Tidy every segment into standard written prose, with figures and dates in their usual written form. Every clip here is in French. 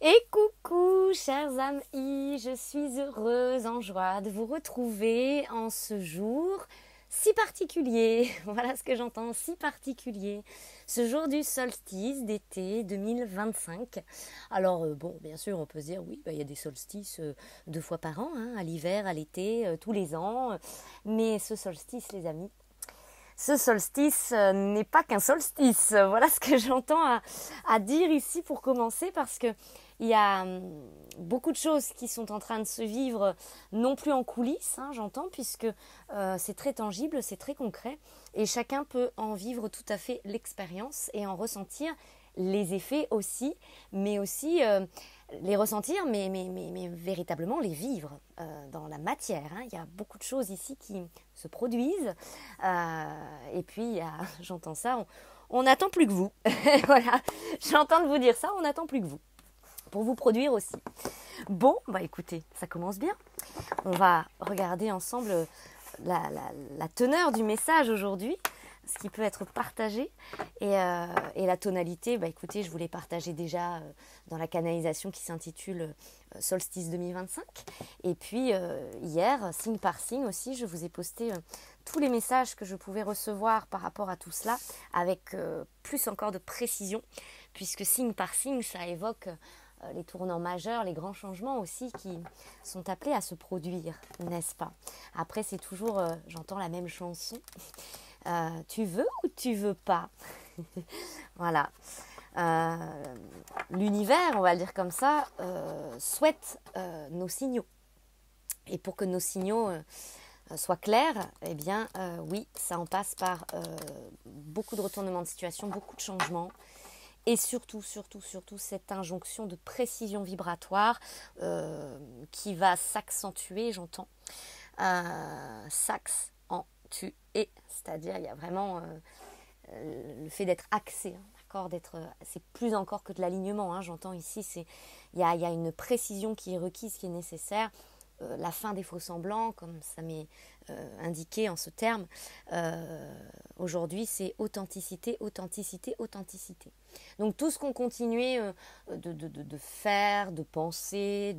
Et coucou, chers amis, je suis heureuse, en joie de vous retrouver en ce jour si particulier. Voilà ce que j'entends, si particulier. Ce jour du solstice d'été 2025. Alors, bon, bien sûr, on peut se dire, oui, il y a des solstices 2 fois par an, hein, à l'hiver, à l'été, tous les ans. Mais ce solstice, les amis, ce solstice n'est pas qu'un solstice. Voilà ce que j'entends à dire ici pour commencer, parce que il y a beaucoup de choses qui sont en train de se vivre, non plus en coulisses, hein, j'entends, puisque c'est très tangible, c'est très concret, et chacun peut en vivre tout à fait l'expérience et en ressentir les effets aussi, mais aussi les ressentir, mais véritablement les vivre dans la matière. Hein. Il y a beaucoup de choses ici qui se produisent. Et puis, j'entends ça, on n'attend plus que vous. Voilà, j'entends de vous dire ça, on n'attend plus que vous. Pour vous produire aussi. Bon, bah écoutez, ça commence bien. On va regarder ensemble la teneur du message aujourd'hui, ce qui peut être partagé. Et la tonalité, bah écoutez, je vous l'ai partagé déjà dans la canalisation qui s'intitule Solstice 2025. Et puis hier, signe par signe aussi, je vous ai posté tous les messages que je pouvais recevoir par rapport à tout cela, avec plus encore de précision, puisque signe par signe, ça évoque les tournants majeurs, les grands changements aussi qui sont appelés à se produire, n'est-ce pas? Après, c'est toujours, j'entends la même chanson. Tu veux ou tu veux pas? Voilà. L'univers, on va le dire comme ça, souhaite nos signaux. Et pour que nos signaux soient clairs, eh bien, oui, ça en passe par beaucoup de retournements de situation, beaucoup de changements. Et surtout, cette injonction de précision vibratoire qui va s'accentuer, j'entends. S'accentuer, c'est-à-dire il y a vraiment le fait d'être axé, hein, d'accord, c'est plus encore que de l'alignement, hein, j'entends ici, il y a une précision qui est requise, qui est nécessaire. La fin des faux-semblants, comme ça m'est indiqué en ce terme, aujourd'hui, c'est authenticité, authenticité, authenticité. Donc tout ce qu'on continuait de faire, de penser,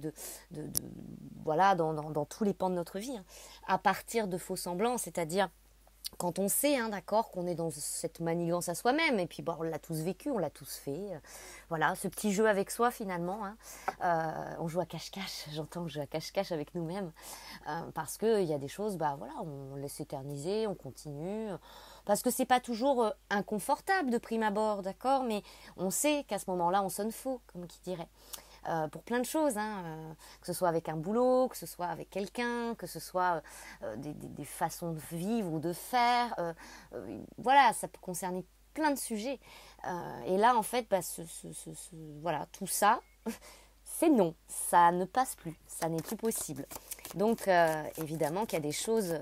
voilà, dans tous les pans de notre vie, hein, à partir de faux-semblants, c'est-à-dire quand on sait, hein, d'accord, qu'on est dans cette manigance à soi-même, et puis bon, on l'a tous vécu, on l'a tous fait, voilà, ce petit jeu avec soi finalement, hein, on joue à cache-cache, j'entends que je joue à cache-cache avec nous-mêmes, parce qu'il y a des choses, bah voilà, on laisse éterniser, on continue, parce que c'est pas toujours inconfortable de prime abord, d'accord, mais on sait qu'à ce moment-là, on sonne faux, comme qui dirait. Pour plein de choses, hein, que ce soit avec un boulot, que ce soit avec quelqu'un, que ce soit des façons de vivre ou de faire. Voilà, ça peut concerner plein de sujets. Et là, en fait, bah, voilà, tout ça, c'est non, ça ne passe plus, ça n'est plus possible. Donc, évidemment qu'il y a des choses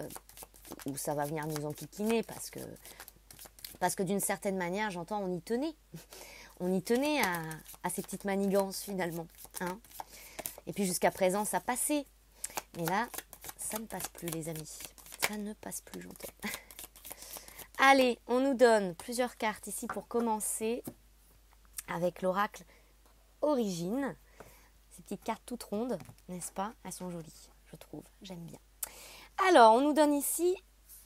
où ça va venir nous enquiquiner parce que d'une certaine manière, j'entends, on y tenait. On y tenait à ces petites manigances finalement. Hein. Et puis jusqu'à présent, ça passait. Mais là, ça ne passe plus les amis. Ça ne passe plus, j'entends. Allez, on nous donne plusieurs cartes ici pour commencer avec l'oracle Origine. Ces petites cartes toutes rondes, n'est-ce pas? Elles sont jolies, je trouve. J'aime bien. Alors, on nous donne ici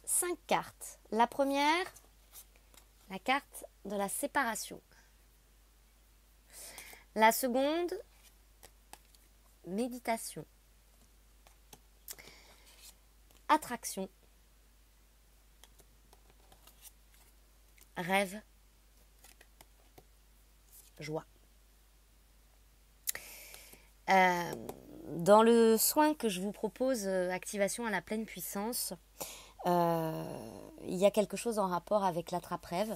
5 cartes. La première, la carte de la séparation. La seconde, méditation. Attraction. Rêve. Joie. Dans le soin que je vous propose, activation à la pleine puissance, il y a quelque chose en rapport avec l'attrape-rêve.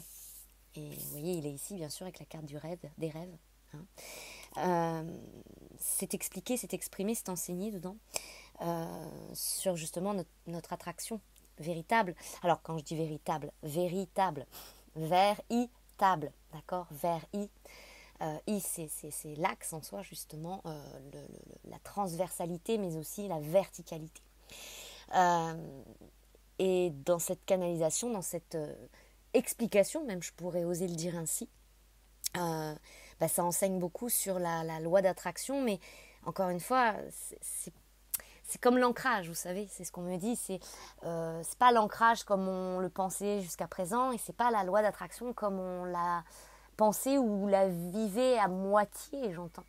Et vous voyez, il est ici, bien sûr, avec la carte du rêve, des rêves. Hein. C'est expliqué, c'est exprimé, c'est enseigné dedans sur justement notre attraction véritable. Alors quand je dis véritable, véritable, d'accord, I, c'est l'axe en soi justement, la transversalité mais aussi la verticalité. Et dans cette canalisation, dans cette explication, même je pourrais oser le dire ainsi, ça enseigne beaucoup sur la loi d'attraction, mais encore une fois, c'est comme l'ancrage, vous savez, c'est ce qu'on me dit, c'est pas l'ancrage comme on le pensait jusqu'à présent, et c'est pas la loi d'attraction comme on l'a pensé ou la vivait à moitié, j'entends.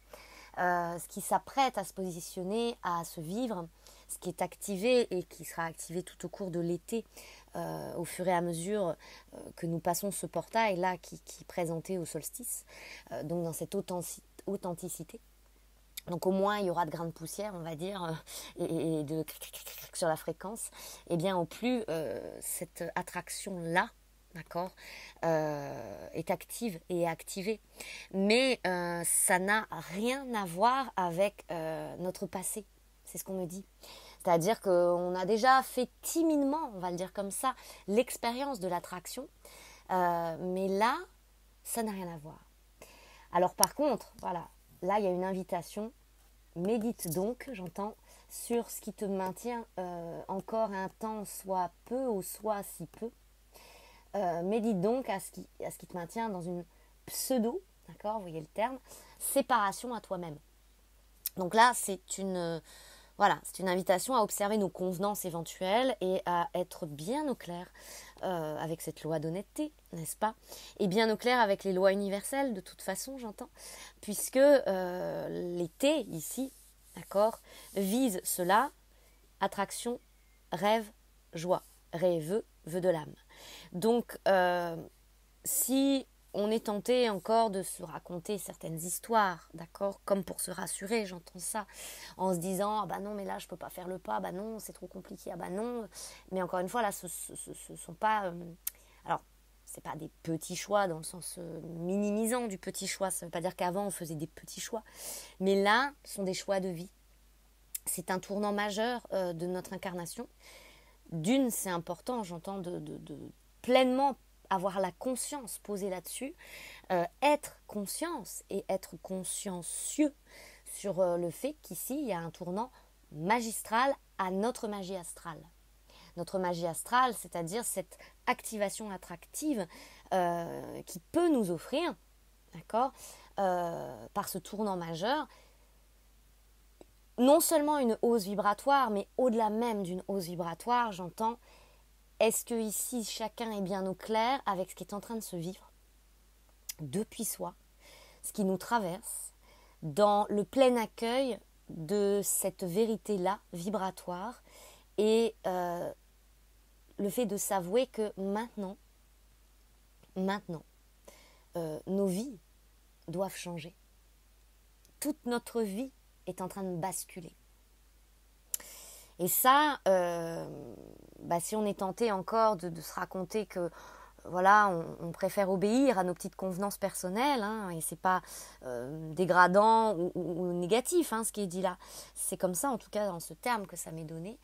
Ce qui s'apprête à se positionner, à se vivre, ce qui est activé et qui sera activé tout au cours de l'été, au fur et à mesure que nous passons ce portail-là qui est présenté au solstice, donc dans cette authenticité. Donc au moins il y aura de grains de poussière, on va dire, et de sur la fréquence. Et bien au plus cette attraction-là, d'accord, est active et activée. Mais ça n'a rien à voir avec notre passé, c'est ce qu'on me dit. C'est-à-dire qu'on a déjà fait timidement, on va le dire comme ça, l'expérience de l'attraction. Mais là, ça n'a rien à voir. Alors par contre, voilà, là il y a une invitation. Médite donc, j'entends, sur ce qui te maintient encore un temps, soit peu ou soit si peu. Médite donc à ce qui te maintient dans une pseudo, d'accord, vous voyez le terme, séparation à toi-même. Donc là, c'est une invitation à observer nos convenances éventuelles et à être bien au clair avec cette loi d'honnêteté, n'est-ce pas? Et bien au clair avec les lois universelles, de toute façon, j'entends, puisque l'été, ici, d'accord, vise cela, attraction, rêve, joie, rêveux, vœu de l'âme. Donc, si on est tenté encore de se raconter certaines histoires, d'accord, comme pour se rassurer, j'entends ça, en se disant ah bah non mais là je peux pas faire le pas, bah non c'est trop compliqué, ah bah non, mais encore une fois là ce sont pas, alors c'est pas des petits choix dans le sens minimisant du petit choix, ça veut pas dire qu'avant on faisait des petits choix, mais là ce sont des choix de vie, c'est un tournant majeur de notre incarnation. D'une, c'est important, j'entends, de pleinement avoir la conscience posée là-dessus, être conscience et être consciencieux sur le fait qu'ici, il y a un tournant magistral à notre magie astrale. Notre magie astrale, c'est-à-dire cette activation attractive qui peut nous offrir, d'accord, par ce tournant majeur, non seulement une hausse vibratoire, mais au-delà même d'une hausse vibratoire, j'entends, est-ce que ici chacun est bien au clair avec ce qui est en train de se vivre depuis soi, ce qui nous traverse, dans le plein accueil de cette vérité-là, vibratoire, et le fait de s'avouer que maintenant, nos vies doivent changer. Toute notre vie est en train de basculer. Et ça, si on est tenté encore de se raconter que voilà, on préfère obéir à nos petites convenances personnelles, hein, et c'est pas dégradant ou négatif, hein, ce qui est dit là. C'est comme ça, en tout cas dans ce terme que ça m'est donné,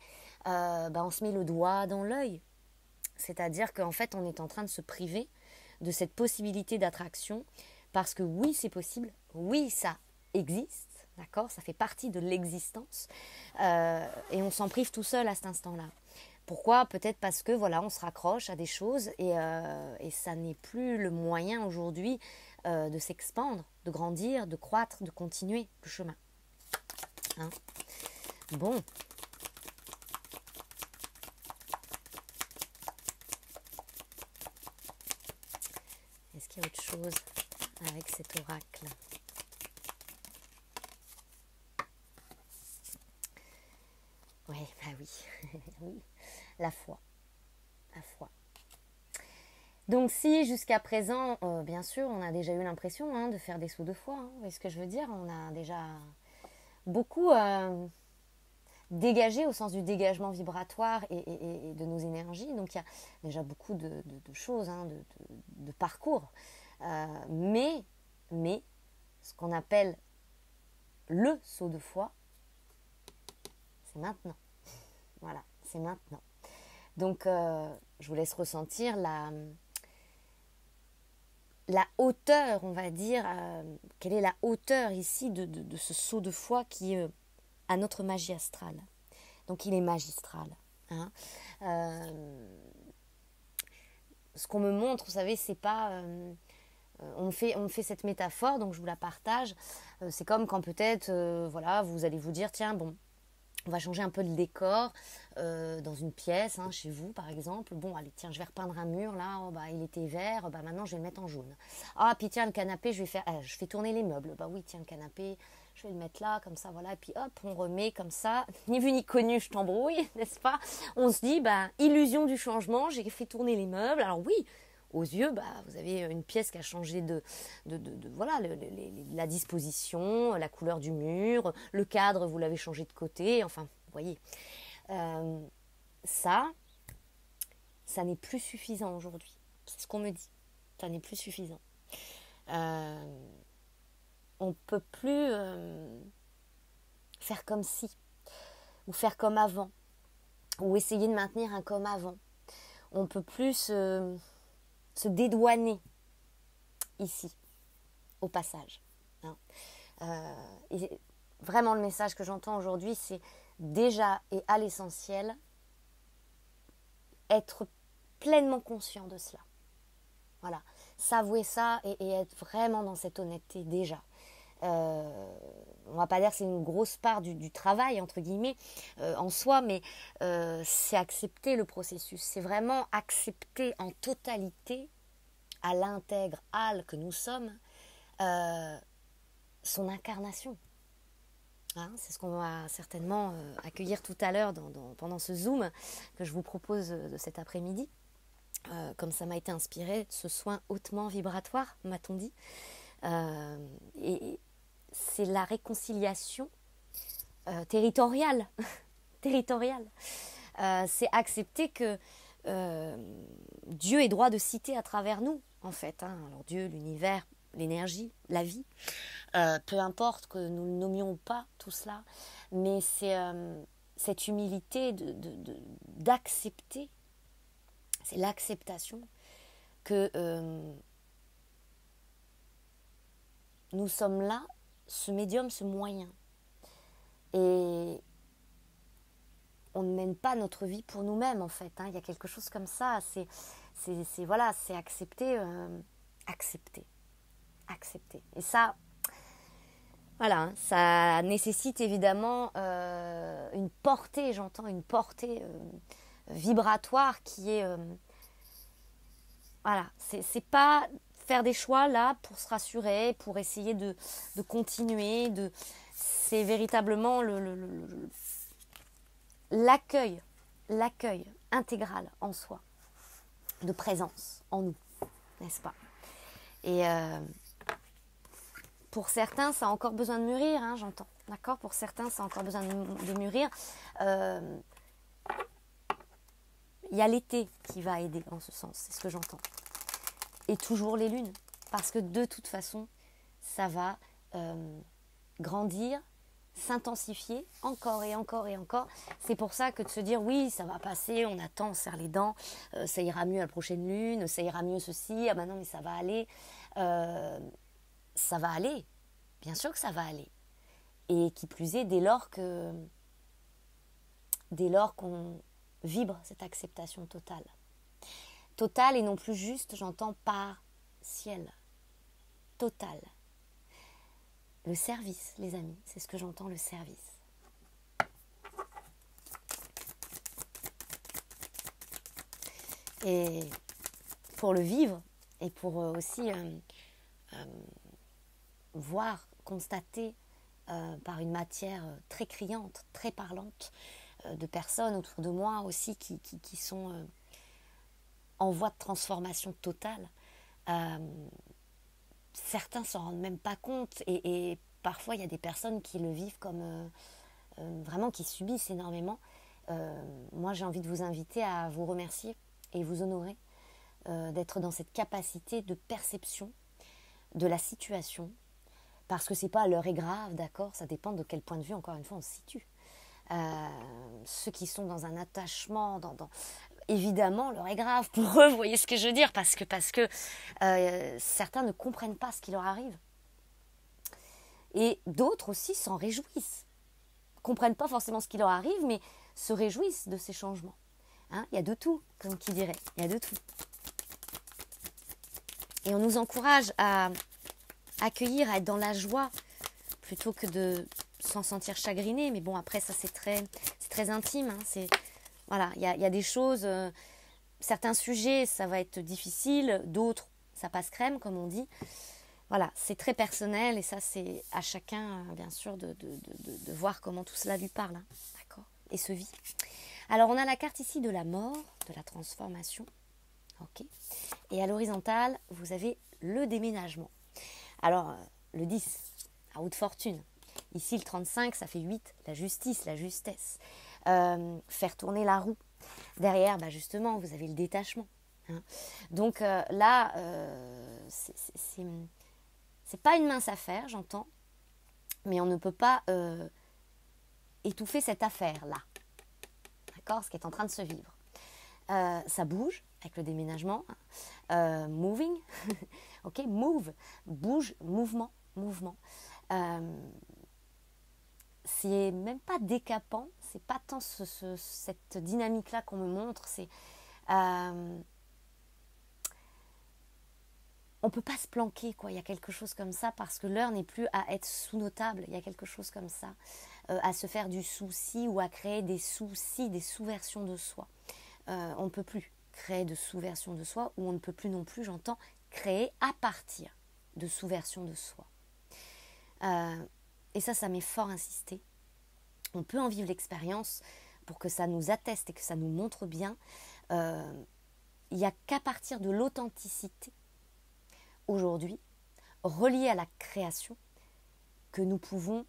on se met le doigt dans l'œil. C'est-à-dire qu'en fait, on est en train de se priver de cette possibilité d'attraction, parce que oui, c'est possible, oui, ça existe, d'accord, ça fait partie de l'existence, et on s'en prive tout seul à cet instant-là. Pourquoi? Peut-être parce que voilà, on se raccroche à des choses et ça n'est plus le moyen aujourd'hui de s'expandre, de grandir, de croître, de continuer le chemin. Hein? Bon. Est-ce qu'il y a autre chose avec cet oracle? Oui, bah oui. Oui. La foi. La foi. Donc si jusqu'à présent, bien sûr, on a déjà eu l'impression de faire des sauts de foi, vous voyez ce que je veux dire, on a déjà beaucoup dégagé au sens du dégagement vibratoire et de nos énergies. Donc il y a déjà beaucoup de choses, de parcours. Mais ce qu'on appelle le saut de foi, c'est maintenant. Voilà, c'est maintenant. Donc je vous laisse ressentir la hauteur, on va dire, quelle est la hauteur ici de ce saut de foi qui est à notre magie astrale. Donc il est magistral. Hein. Ce qu'on me montre, vous savez, c'est pas On fait cette métaphore, donc je vous la partage. C'est comme quand peut-être, voilà, vous allez vous dire, tiens, bon, on va changer un peu de décor dans une pièce, hein, chez vous par exemple. Bon, allez, tiens, je vais repeindre un mur, là, oh, bah, il était vert, bah, maintenant je vais le mettre en jaune. Ah, puis tiens, le canapé, je fais tourner les meubles. Bah oui, tiens, le canapé, je vais le mettre là, comme ça, voilà. Et puis hop, on remet comme ça, ni vu ni connu, je t'embrouille, n'est-ce pas? On se dit, bah, illusion du changement, j'ai fait tourner les meubles. Alors oui, aux yeux, bah, vous avez une pièce qui a changé voilà, la disposition, la couleur du mur, le cadre, vous l'avez changé de côté, enfin, vous voyez. Ça n'est plus suffisant aujourd'hui. C'est ce qu'on me dit. Ça n'est plus suffisant. On ne peut plus faire comme si, ou faire comme avant, ou essayer de maintenir un comme avant. On ne peut plus se dédouaner ici, au passage. Hein. Et vraiment, le message que j'entends aujourd'hui, c'est déjà et à l'essentiel, être pleinement conscient de cela. Voilà, s'avouer ça et être vraiment dans cette honnêteté déjà. On va pas dire que c'est une grosse part du travail, entre guillemets, en soi, mais c'est accepter le processus. C'est vraiment accepter en totalité, à l'intègre que nous sommes, son incarnation. Hein, c'est ce qu'on va certainement accueillir tout à l'heure pendant ce Zoom que je vous propose de cet après-midi. Comme ça m'a été inspiré, ce soin hautement vibratoire, m'a-t-on dit. Et c'est la réconciliation territoriale. territoriale. C'est accepter que Dieu est droit de citer à travers nous, en fait. Hein. Alors Dieu, l'univers, l'énergie, la vie, peu importe que nous ne nommions pas tout cela, mais c'est cette humilité d'accepter, c'est l'acceptation que nous sommes là, ce médium, ce moyen. Et on ne mène pas notre vie pour nous-mêmes, en fait. Hein. Il y a quelque chose comme ça. Voilà, c'est accepter. Et ça, voilà, hein, ça nécessite évidemment une portée, j'entends, une portée vibratoire qui est... voilà, c'est pas faire des choix là pour se rassurer, pour essayer de continuer, c'est véritablement l'accueil intégral en soi, de présence en nous, n'est-ce pas? Et pour certains, ça a encore besoin de mûrir, hein, j'entends, d'accord? Pour certains, ça a encore besoin de mûrir. Il y a l'été qui va aider en ce sens, c'est ce que j'entends. Et toujours les lunes, parce que de toute façon, ça va grandir, s'intensifier encore et encore et encore. C'est pour ça que de se dire oui, ça va passer, on attend, on serre les dents, ça ira mieux à la prochaine lune, ça ira mieux ceci, ah ben non mais ça va aller. Ça va aller, bien sûr que ça va aller. Et qui plus est, dès lors qu'on vibre cette acceptation totale. Totale et non plus juste, j'entends partielle. Totale. Le service, les amis, c'est ce que j'entends, le service. Et pour le vivre, et pour aussi voir, constater par une matière très criante, très parlante, de personnes autour de moi aussi qui sont en voie de transformation totale. Certains s'en rendent même pas compte et parfois il y a des personnes qui le vivent comme vraiment qui subissent énormément. Moi j'ai envie de vous inviter à vous remercier et vous honorer d'être dans cette capacité de perception de la situation, parce que c'est pas l'heure est grave, d'accord, ça dépend de quel point de vue encore une fois on se situe. Ceux qui sont dans un attachement, évidemment l'heure est grave pour eux, vous voyez ce que je veux dire, parce que certains ne comprennent pas ce qui leur arrive. Et d'autres aussi s'en réjouissent. Ne comprennent pas forcément ce qui leur arrive, mais se réjouissent de ces changements. Hein, il y a de tout, comme qui dirait, il y a de tout. Et on nous encourage à accueillir, à être dans la joie, plutôt que de s'en sentir chagriné. Mais bon, après, ça, c'est très intime. Hein. Voilà, il y a des choses, certains sujets, ça va être difficile, d'autres, ça passe crème, comme on dit. Voilà, c'est très personnel et ça, c'est à chacun, bien sûr, de voir comment tout cela lui parle. Hein. D'accord ? Et se vit. Alors, on a la carte ici de la mort, de la transformation. Ok. Et à l'horizontale, vous avez le déménagement. Alors, le 10, à haute fortune. Ici, le 35, ça fait 8, la justice, la justesse. Faire tourner la roue. Derrière, justement, vous avez le détachement. Hein. Donc là, c'est pas une mince affaire, j'entends, mais on ne peut pas étouffer cette affaire-là. D'accord ? Ce qui est en train de se vivre. Ça bouge avec le déménagement. Moving. Ok, move. Bouge, mouvement. C'est même pas décapant, c'est pas tant cette dynamique-là qu'on me montre, on peut pas se planquer, quoi. Il y a quelque chose comme ça, parce que l'heure n'est plus à être sous nos tables, il y a quelque chose comme ça, à se faire du souci ou à créer des soucis, des sous-versions de soi. On ne peut plus créer de sous-versions de soi, ou on ne peut plus non plus, j'entends, créer à partir de sous-versions de soi. Et ça m'est fort insisté. On peut en vivre l'expérience pour que ça nous atteste et que ça nous montre bien. Il n'y a qu'à partir de l'authenticité, aujourd'hui, reliée à la création, que nous pouvons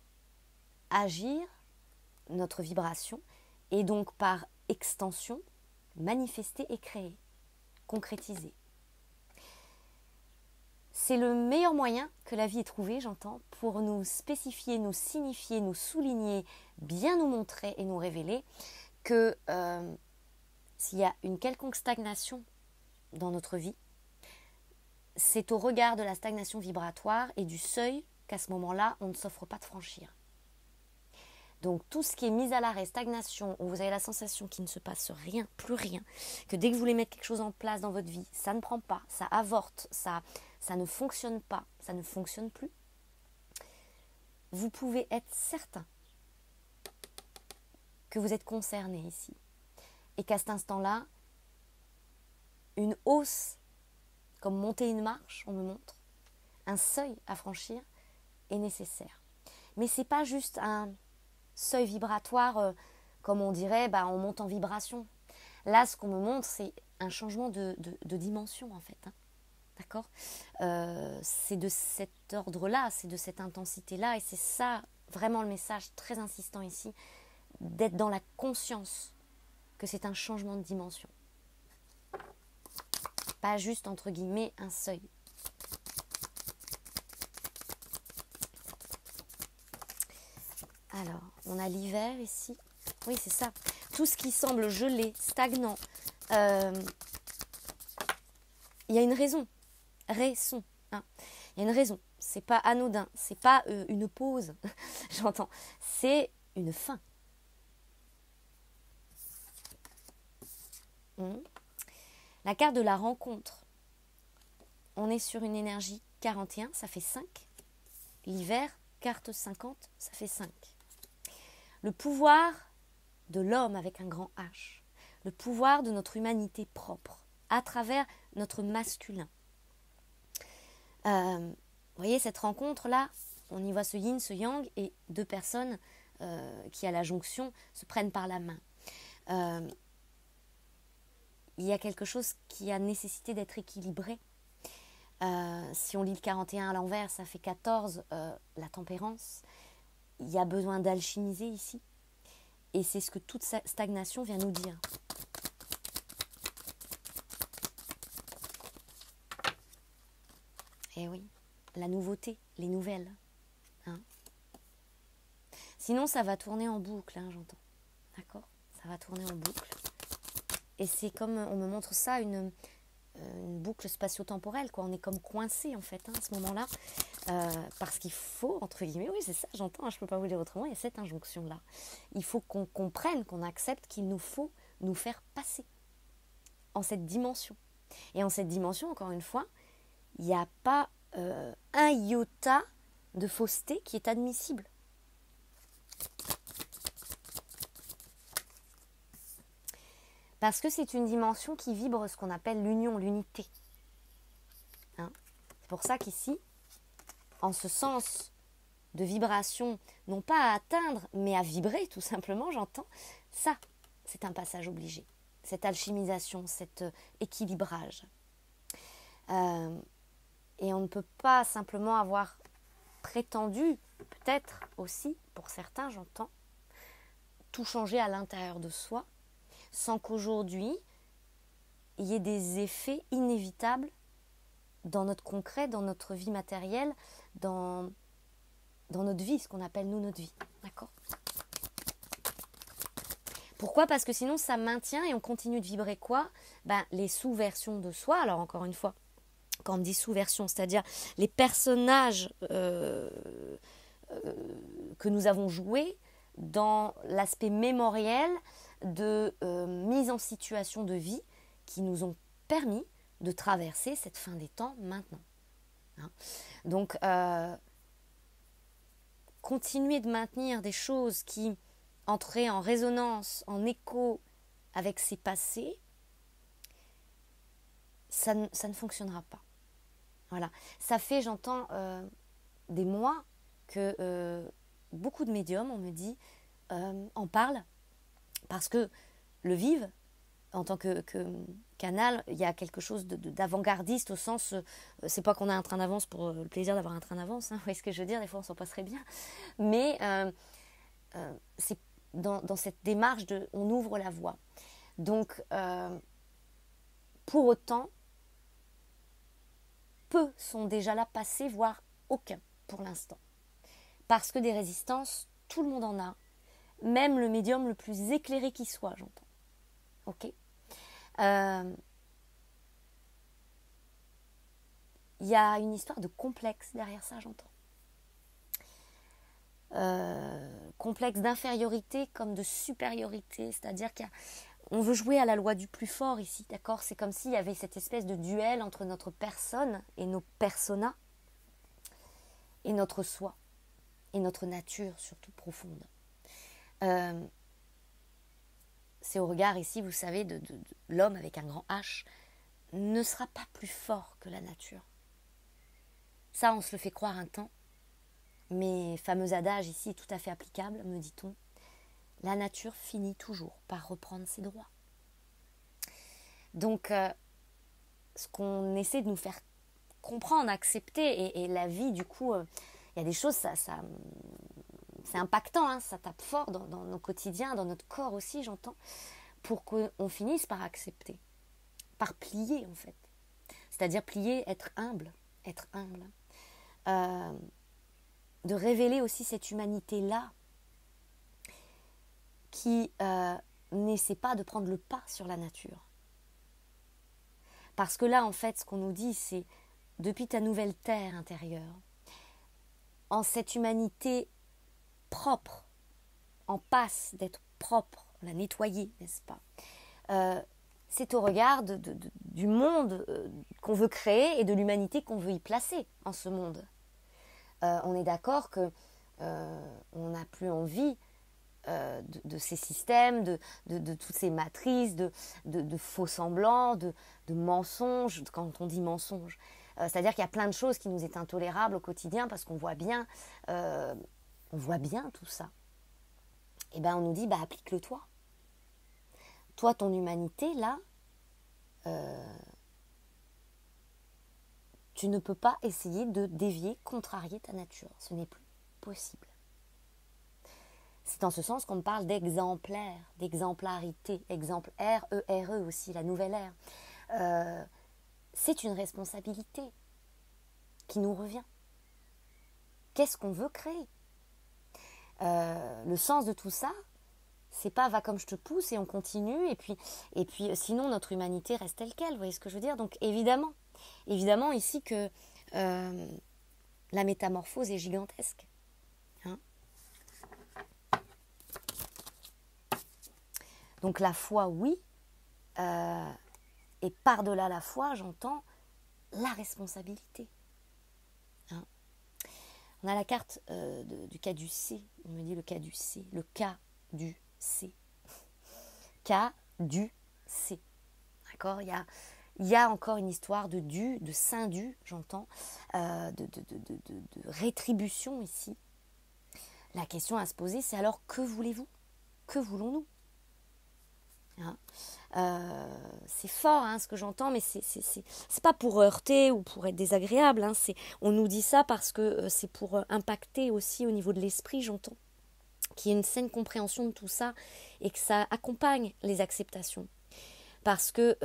agir notre vibration et donc par extension, manifester et créer, concrétiser. C'est le meilleur moyen que la vie ait trouvé, j'entends, pour nous spécifier, nous signifier, nous souligner, bien nous montrer et nous révéler que s'il y a une quelconque stagnation dans notre vie, c'est au regard de la stagnation vibratoire et du seuil qu'à ce moment-là, on ne s'offre pas de franchir. Donc tout ce qui est mis à l'arrêt, stagnation, où vous avez la sensation qu'il ne se passe rien, plus rien, que dès que vous voulez mettre quelque chose en place dans votre vie, ça ne prend pas, ça avorte, ça ne fonctionne pas, ça ne fonctionne plus, vous pouvez être certain que vous êtes concerné ici. Et qu'à cet instant-là, une hausse, comme monter une marche, on me montre, un seuil à franchir est nécessaire. Mais ce n'est pas juste un seuil vibratoire, comme on dirait, on monte en vibration. Là, ce qu'on me montre, c'est un changement de dimension, en fait. Hein. D'accord ? C'est de cet ordre-là, c'est de cette intensité-là, et c'est ça, vraiment le message très insistant ici, d'être dans la conscience que c'est un changement de dimension. Pas juste, entre guillemets, un seuil. Alors, on a l'hiver ici. Oui, c'est ça. Tout ce qui semble gelé, stagnant. Il y a une raison. Raison. Hein. Il y a une raison. C'est pas anodin. C'est pas une pause. J'entends. C'est une fin. La carte de la rencontre. On est sur une énergie 41, ça fait 5. L'hiver, carte 50, ça fait 5. Le pouvoir de l'homme avec un grand H. Le pouvoir de notre humanité propre, à travers notre masculin. Vous voyez, cette rencontre-là, on y voit ce yin, ce yang, et deux personnes qui, à la jonction, se prennent par la main. Il y a quelque chose qui a nécessité d'être équilibré. Si on lit le 41 à l'envers, ça fait 14, la tempérance. Il y a besoin d'alchimiser ici. Et c'est ce que toute stagnation vient nous dire. Eh oui, la nouveauté, les nouvelles. Hein. Sinon, ça va tourner en boucle, hein, j'entends. D'accord ? Ça va tourner en boucle. Et c'est comme, on me montre ça, une boucle spatio-temporelle, quoi. On est comme coincé, en fait, hein, à ce moment-là. Parce qu'il faut, entre guillemets, oui, c'est ça, j'entends, hein, je ne peux pas vous le dire autrement, il y a cette injonction-là. Il faut qu'on comprenne, qu'on accepte qu'il nous faut nous faire passer en cette dimension. Et en cette dimension, encore une fois, il n'y a pas un iota de fausseté qui est admissible. Parce que c'est une dimension qui vibre ce qu'on appelle l'union, l'unité. Hein? C'est pour ça qu'ici, en ce sens de vibration, non pas à atteindre, mais à vibrer tout simplement, j'entends, ça, c'est un passage obligé. Cette alchimisation, cet équilibrage. Et on ne peut pas simplement avoir prétendu, peut-être aussi, pour certains, j'entends, tout changer à l'intérieur de soi, sans qu'aujourd'hui, il y ait des effets inévitables dans notre concret, dans notre vie matérielle, dans notre vie, ce qu'on appelle nous notre vie. D'accord ? Pourquoi ? Parce que sinon, ça maintient et on continue de vibrer quoi ? Les sous-versions de soi. Alors, encore une fois, quand on dit sous-version, c'est-à-dire les personnages que nous avons joués dans l'aspect mémoriel de mise en situation de vie qui nous ont permis de traverser cette fin des temps maintenant. Hein ? Donc, continuer de maintenir des choses qui entraient en résonance, en écho avec ces passés, ça ne fonctionnera pas. Voilà. Ça fait, j'entends, des mois que beaucoup de médiums, on me dit, en parlent, parce que le Vive, en tant que canal, il y a quelque chose d'avant-gardiste au sens, c'est pas qu'on a un train d'avance pour le plaisir d'avoir un train d'avance, hein, vous voyez ce que je veux dire, des fois on s'en passerait bien, mais c'est dans cette démarche de on ouvre la voie. Donc, pour autant, peu sont déjà là passés, voire aucun pour l'instant. Parce que des résistances, tout le monde en a, même le médium le plus éclairé qui soit, j'entends. Ok ? Il y a une histoire de complexe derrière ça, j'entends. Complexe d'infériorité comme de supériorité, c'est-à-dire qu'on veut jouer à la loi du plus fort ici, d'accord ? C'est comme s'il y avait cette espèce de duel entre notre personne et nos personas et notre soi et notre nature surtout profonde. C'est au regard ici, vous savez, de l'homme avec un grand H ne sera pas plus fort que la nature. Ça, on se le fait croire un temps, mais fameux adage ici est tout à fait applicable, me dit-on. La nature finit toujours par reprendre ses droits. Donc, ce qu'on essaie de nous faire comprendre, accepter, et la vie, du coup, il y a des choses, c'est impactant, hein, ça tape fort dans nos quotidiens, dans notre corps aussi, j'entends, pour qu'on finisse par accepter, par plier en fait. C'est-à-dire plier, être humble. De révéler aussi cette humanité-là qui n'essaie pas de prendre le pas sur la nature. Parce que là, en fait, ce qu'on nous dit, c'est depuis ta nouvelle terre intérieure, en cette humanité propre, en passe d'être propre, la nettoyer, n'est-ce pas ? C'est au regard du monde qu'on veut créer et de l'humanité qu'on veut y placer en ce monde. On est d'accord que on n'a plus envie de ces systèmes, de toutes ces matrices, de faux semblants, de mensonges. Quand on dit mensonge, c'est-à-dire qu'il y a plein de choses qui nous est intolérables au quotidien parce qu'on voit bien, tout ça. Et bien on nous dit, applique-le toi. Toi, ton humanité, là, tu ne peux pas essayer de dévier, contrarier ta nature. Ce n'est plus possible. C'est en ce sens qu'on parle d'exemplaire, d'exemplarité, exemple R-E-R-E aussi, la nouvelle ère. C'est une responsabilité qui nous revient. Qu'est-ce qu'on veut créer ? Le sens de tout ça, c'est pas va comme je te pousse et on continue et puis sinon notre humanité reste telle quelle, vous voyez ce que je veux dire ? Donc évidemment ici que la métamorphose est gigantesque. Hein ? Donc la foi, oui, et par-delà la foi, j'entends la responsabilité. Hein. On a la carte du caducé. On me dit le caducé. Le caducé. Caducé. D'accord ? Il y a encore une histoire de dû, de saint dû, j'entends, de rétribution ici. La question à se poser, c'est alors que voulez-vous ? Que voulons-nous ? Hein, c'est fort ce que j'entends, mais c'est pas pour heurter ou pour être désagréable. On nous dit ça parce que c'est pour impacter aussi au niveau de l'esprit, j'entends. Qu'il y ait une saine compréhension de tout ça et que ça accompagne les acceptations. Parce que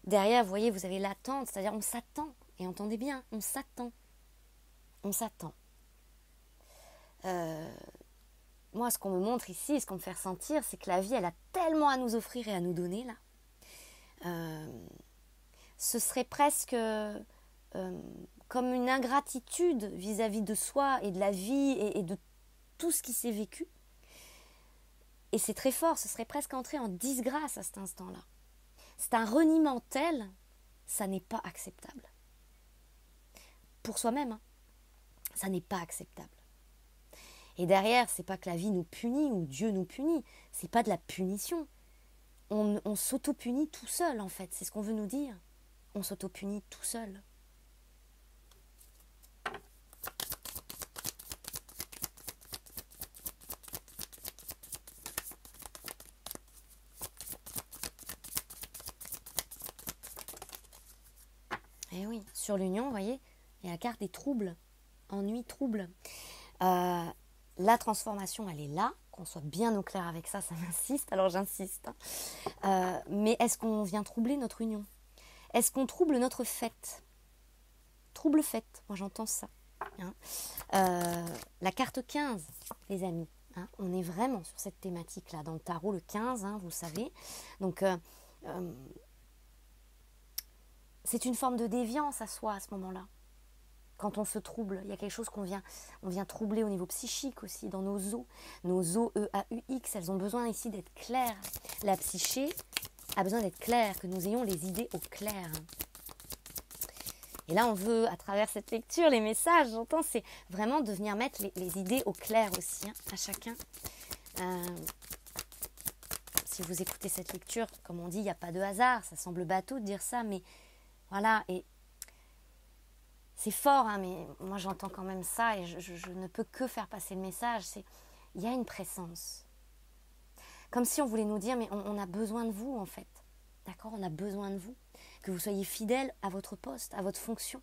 derrière, vous voyez, vous avez l'attente, c'est-à-dire on s'attend. Et entendez bien, on s'attend. On s'attend. Moi, ce qu'on me montre ici, ce qu'on me fait ressentir, c'est que la vie, elle a tellement à nous offrir et à nous donner, là. Ce serait presque comme une ingratitude vis-à-vis de soi et de la vie et de tout ce qui s'est vécu. Et c'est très fort, ce serait presque entrer en disgrâce à cet instant-là. C'est un reniement tel, ça n'est pas acceptable. Pour soi-même, ça n'est pas acceptable. Et derrière, c'est pas que la vie nous punit ou Dieu nous punit, c'est pas de la punition. On s'auto-punit tout seul, en fait, c'est ce qu'on veut nous dire. On s'auto-punit tout seul. Et oui, sur l'union, vous voyez, il y a la carte des troubles, ennui, trouble. La transformation, elle est là, qu'on soit bien au clair avec ça, ça m'insiste, alors j'insiste. Mais est-ce qu'on vient troubler notre union ? Est-ce qu'on trouble notre fête ? Trouble fête, moi j'entends ça. La carte 15, les amis, on est vraiment sur cette thématique-là, dans le tarot, le 15, vous savez. Donc, c'est une forme de déviance à soi à ce moment-là. Quand on se trouble, il y a quelque chose on vient troubler au niveau psychique aussi, dans nos os. Nos os, E-A-U-X, elles ont besoin ici d'être claires. La psyché a besoin d'être claire, que nous ayons les idées au clair. Et là, on veut, à travers cette lecture, les messages, j'entends, c'est vraiment de venir mettre les idées au clair aussi, à chacun. Si vous écoutez cette lecture, comme on dit, il n'y a pas de hasard, ça semble bateau de dire ça, mais voilà, et c'est fort, mais moi j'entends quand même ça et je ne peux que faire passer le message. Il y a une présence. Comme si on voulait nous dire, mais on a besoin de vous en fait. D'accord ? On a besoin de vous. Que vous soyez fidèle à votre poste, à votre fonction.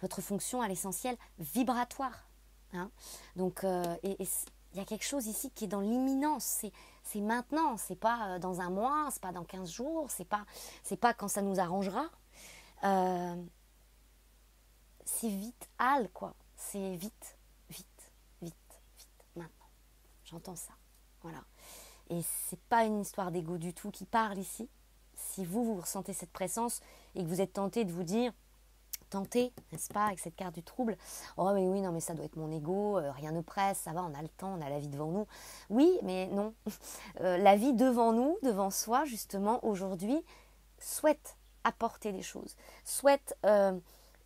Votre fonction à l'essentiel vibratoire. Donc, il y a quelque chose ici qui est dans l'imminence. C'est maintenant, c'est pas dans un mois, c'est pas dans 15 jours, c'est pas quand ça nous arrangera. C'est vite, quoi. C'est vite, maintenant. J'entends ça. Voilà. Et c'est pas une histoire d'ego du tout qui parle ici. Si vous ressentez cette présence et que vous êtes tenté de vous dire, n'est-ce pas, avec cette carte du trouble, oh mais oui, non mais ça doit être mon ego, rien ne presse, ça va, on a le temps, on a la vie devant nous. Oui, mais non. La vie devant nous, devant soi, justement, aujourd'hui, souhaite apporter des choses, souhaite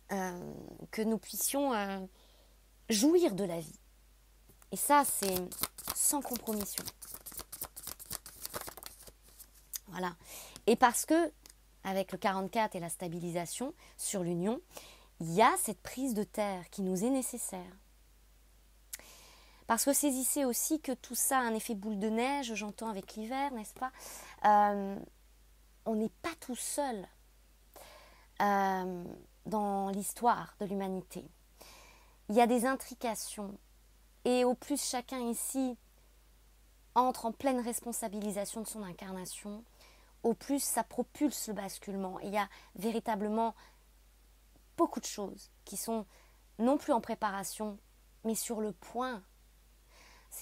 que nous puissions jouir de la vie. Et ça, c'est sans compromission. Voilà. Et parce que, avec le 44 et la stabilisation sur l'union, il y a cette prise de terre qui nous est nécessaire. Parce que saisissez aussi que tout ça a un effet boule de neige, j'entends avec l'hiver, n'est-ce pas ? On n'est pas tout seul dans l'histoire de l'humanité. Il y a des intrications. Et au plus chacun ici entre en pleine responsabilisation de son incarnation, au plus ça propulse le basculement. Et il y a véritablement beaucoup de choses qui sont non plus en préparation, mais sur le point.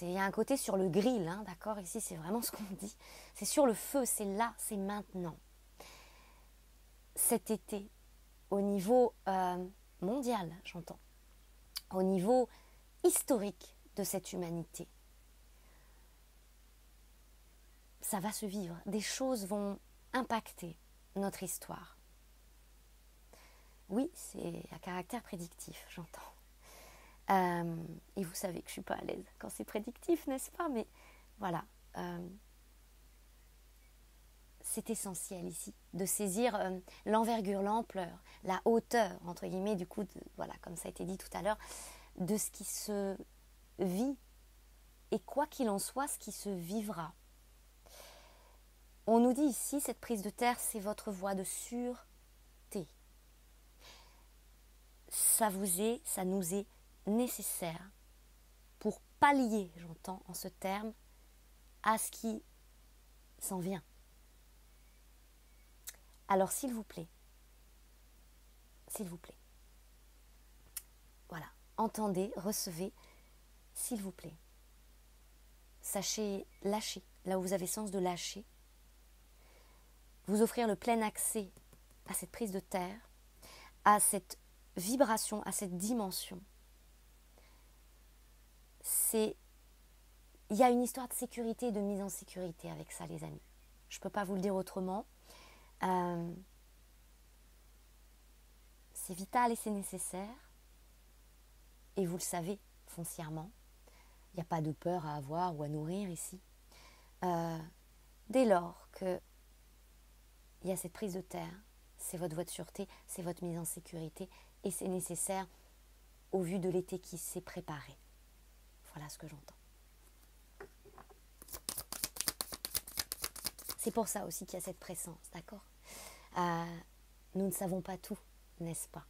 Il y a un côté sur le grill, d'accord ? Ici, c'est vraiment ce qu'on dit. C'est sur le feu, c'est là, c'est maintenant. Cet été, au niveau mondial, j'entends, au niveau historique de cette humanité, ça va se vivre. Des choses vont impacter notre histoire. Oui, c'est à caractère prédictif, j'entends. Et vous savez que je ne suis pas à l'aise quand c'est prédictif, n'est-ce pas? Mais voilà, c'est essentiel ici de saisir l'envergure, l'ampleur, la hauteur, entre guillemets, du coup, voilà, comme ça a été dit tout à l'heure, de ce qui se vit et quoi qu'il en soit, ce qui se vivra. On nous dit ici, cette prise de terre, c'est votre voie de sûreté. Ça nous est nécessaire pour pallier, j'entends en ce terme, à ce qui s'en vient. Alors s'il vous plaît, voilà, entendez, recevez, s'il vous plaît. Sachez lâcher, là où vous avez sens de lâcher, vous offrir le plein accès à cette prise de terre, à cette vibration, à cette dimension. Il y a une histoire de sécurité et de mise en sécurité avec ça, les amis. Je ne peux pas vous le dire autrement. C'est vital et c'est nécessaire. Et vous le savez foncièrement. Il n'y a pas de peur à avoir ou à nourrir ici. Dès lors qu'il y a cette prise de terre, c'est votre voie de sûreté, c'est votre mise en sécurité et c'est nécessaire au vu de l'été qui s'est préparé. Voilà ce que j'entends. C'est pour ça aussi qu'il y a cette présence, d'accord? Nous ne savons pas tout, n'est-ce pas?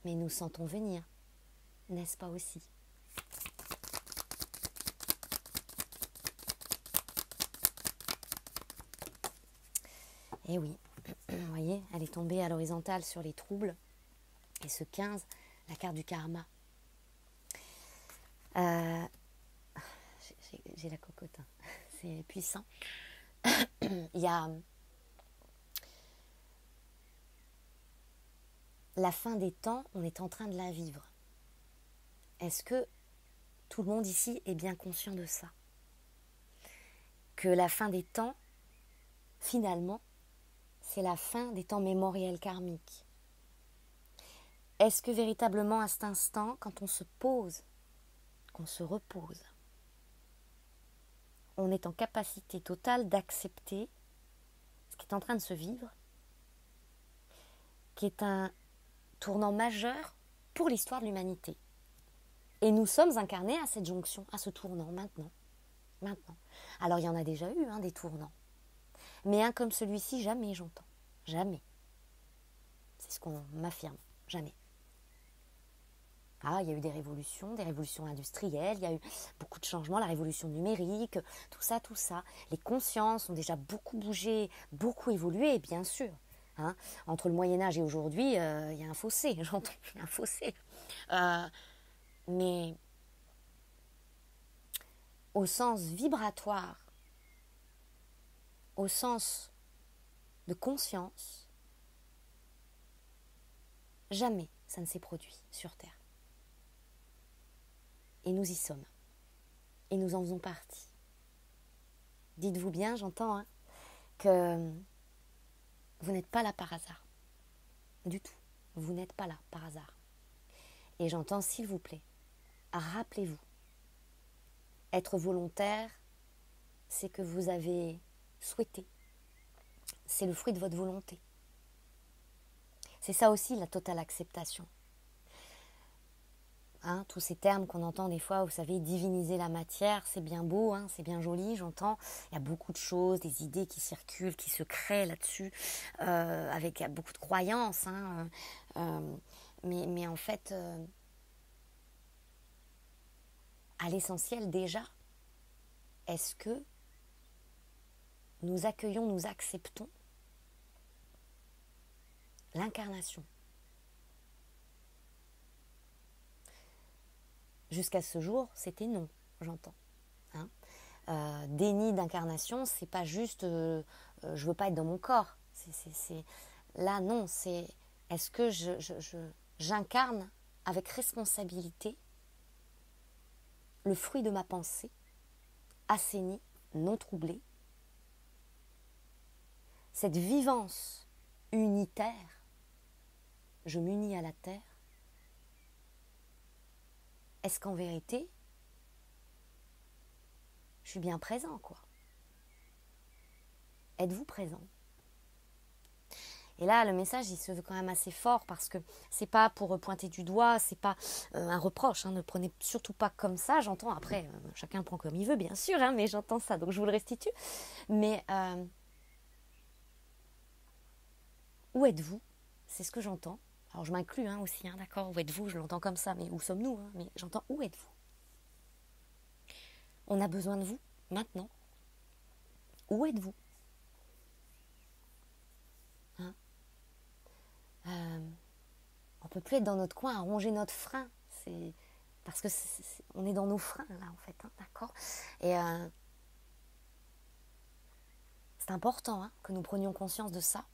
Mais nous sentons venir, n'est-ce pas aussi? Et oui, vous voyez, elle est tombée à l'horizontale sur les troubles. Et ce 15, la carte du karma. J'ai la cocotte, hein. C'est puissant. Il y a la fin des temps, on est en train de la vivre. Est-ce que tout le monde ici est bien conscient de ça? Que la fin des temps, finalement, c'est la fin des temps mémoriels karmiques. Est-ce que véritablement à cet instant, quand on se pose, qu'on se repose, on est en capacité totale d'accepter ce qui est en train de se vivre, qui est un tournant majeur pour l'histoire de l'humanité. Et nous sommes incarnés à cette jonction, à ce tournant maintenant. Alors il y en a déjà eu des tournants. Mais un comme celui-ci, jamais j'entends. Jamais. C'est ce qu'on m'affirme. Jamais. Il y a eu des révolutions industrielles, il y a eu beaucoup de changements, la révolution numérique, tout ça. Les consciences ont déjà beaucoup bougé, beaucoup évolué, bien sûr. Entre le Moyen-Âge et aujourd'hui, il y a un fossé, j'entends, un fossé. Mais au sens vibratoire, au sens de conscience, jamais ça ne s'est produit sur Terre. Et nous y sommes. Et nous en faisons partie. Dites-vous bien, j'entends, que vous n'êtes pas là par hasard. Du tout. Vous n'êtes pas là par hasard. Et j'entends, s'il vous plaît, rappelez-vous, être volontaire, c'est que vous avez souhaité. C'est le fruit de votre volonté. C'est ça aussi la totale acceptation. Tous ces termes qu'on entend des fois, vous savez, diviniser la matière, c'est bien beau, c'est bien joli, j'entends. Il y a beaucoup de choses, des idées qui circulent, qui se créent là-dessus, avec beaucoup de croyances. Mais en fait, à l'essentiel déjà, est-ce que nous accueillons, nous acceptons l'incarnation? Jusqu'à ce jour, c'était non, j'entends. Déni d'incarnation, c'est pas juste je veux pas être dans mon corps. Là, non, c'est est-ce que j'incarne avec responsabilité le fruit de ma pensée, assaini, non troublé, cette vivance unitaire, je m'unis à la terre, est-ce qu'en vérité, je suis bien présent, quoi? Êtes-vous présent? Et là, le message, il se veut quand même assez fort parce que c'est pas pour pointer du doigt, c'est pas un reproche. Hein, ne le prenez surtout pas comme ça. J'entends après, chacun le prend comme il veut, bien sûr, hein, mais j'entends ça, donc je vous le restitue. Mais où êtes-vous? C'est ce que j'entends. Alors je m'inclus aussi, d'accord? Où êtes-vous? Je l'entends comme ça, mais où sommes-nous? Mais j'entends où êtes-vous? On a besoin de vous maintenant. Où êtes-vous? On peut plus être dans notre coin à ronger notre frein. C'est parce que on est dans nos freins là en fait, d'accord. Et c'est important que nous prenions conscience de ça.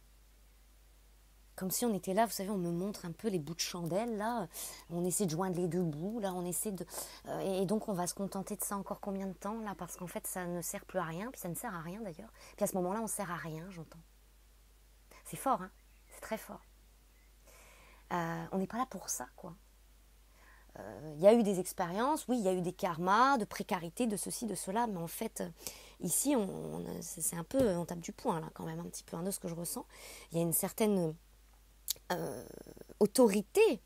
Comme si on était là, vous savez, on me montre un peu les bouts de chandelle là. On essaie de joindre les deux bouts là, on essaie de et donc on va se contenter de ça encore combien de temps là, parce qu'en fait ça ne sert plus à rien, puis ça ne sert à rien d'ailleurs. Puis à ce moment-là, on sert à rien, j'entends. C'est fort, c'est très fort. On n'est pas là pour ça, quoi. Il y a eu des expériences, oui, il y a eu des karmas, de précarité, de ceci, de cela, mais en fait, ici, c'est un peu, on tape du poing, là, quand même, un petit peu, de ce que je ressens. Il y a une certaine autorité,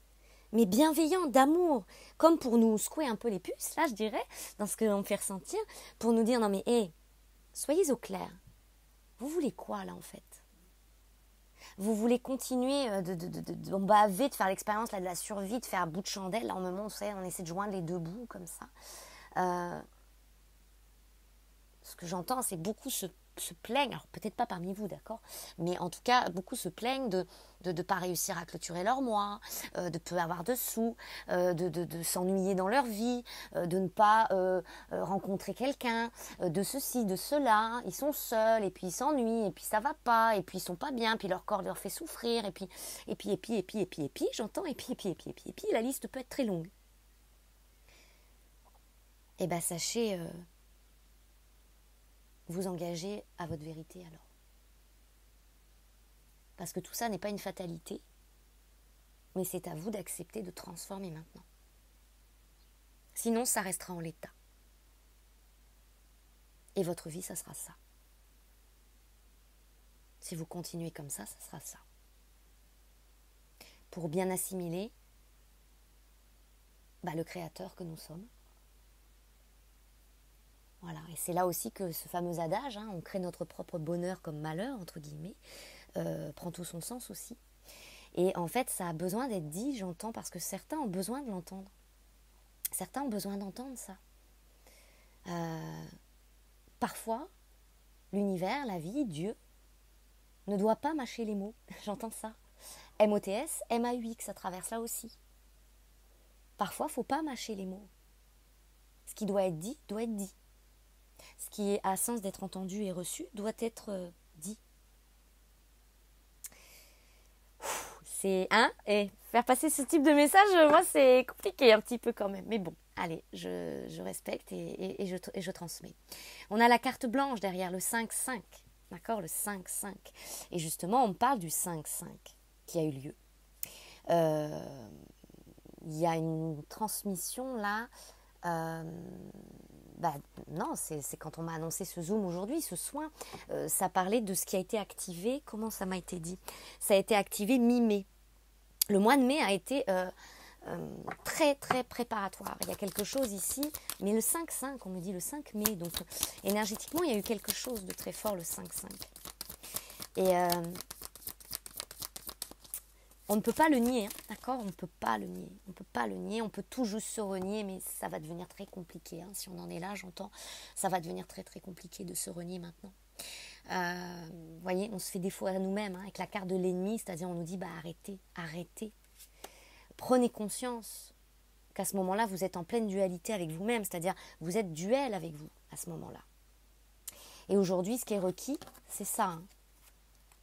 mais bienveillante, d'amour, comme pour nous secouer un peu les puces, là, je dirais, dans ce qu'on me fait ressentir, pour nous dire, non mais, soyez au clair. Vous voulez quoi, là, en fait? Vous voulez continuer de baver, de faire l'expérience là, de la survie, de faire un bout de chandelle. Là, on me montre, on essaie de joindre les deux bouts comme ça. Ce que j'entends, c'est beaucoup se plaignent, alors peut-être pas parmi vous, d'accord, mais en tout cas, beaucoup se plaignent de ne pas réussir à clôturer leur mois, de ne pas avoir de sous, de s'ennuyer dans leur vie, de ne pas rencontrer quelqu'un, de ceci, de cela. Ils sont seuls, et puis ils s'ennuient, et puis ça va pas, et puis ils sont pas bien, puis leur corps leur fait souffrir, et puis, j'entends, et puis, la liste peut être très longue. Eh bien, sachez... vous engagez à votre vérité alors. Parce que tout ça n'est pas une fatalité, mais c'est à vous d'accepter de transformer maintenant. Sinon, ça restera en l'état. Et votre vie, ça sera ça. Si vous continuez comme ça sera ça. Pour bien assimiler le créateur que nous sommes. Voilà, et c'est là aussi que ce fameux adage, on crée notre propre bonheur comme malheur, entre guillemets, prend tout son sens aussi. Et en fait, ça a besoin d'être dit, j'entends, parce que certains ont besoin de l'entendre. Certains ont besoin d'entendre ça. Parfois, l'univers, la vie, Dieu, ne doit pas mâcher les mots. J'entends ça. M-O-T-S, M-A-U-X, ça traverse là aussi. Parfois, il ne faut pas mâcher les mots. Ce qui doit être dit, doit être dit. Ce qui a sens d'être entendu et reçu doit être dit. C'est et faire passer ce type de message, moi c'est compliqué un petit peu quand même. Mais bon, allez, je respecte et je transmets. On a la carte blanche derrière, le 5-5. D'accord, le 5-5. Et justement, on parle du 5-5 qui a eu lieu. Il y a une transmission là. Non, c'est quand on m'a annoncé ce Zoom aujourd'hui, ce soin, ça parlait de ce qui a été activé. Comment ça m'a été dit? Ça a été activé mi-mai. Le mois de mai a été très très préparatoire. Il y a quelque chose ici, mais le 5-5, on me dit le 5 mai, donc énergétiquement il y a eu quelque chose de très fort le 5-5. Et on ne peut pas le nier, d'accord? On ne peut pas le nier. On ne peut pas le nier. On peut tout juste se renier, mais ça va devenir très compliqué. Si on en est là, j'entends, ça va devenir très très compliqué de se renier maintenant. Vous voyez, on se fait défaut à nous-mêmes avec la carte de l'ennemi, c'est-à-dire on nous dit arrêtez. Prenez conscience qu'à ce moment-là, vous êtes en pleine dualité avec vous-même, c'est-à-dire vous êtes duel avec vous à ce moment-là. Et aujourd'hui, ce qui est requis, c'est ça.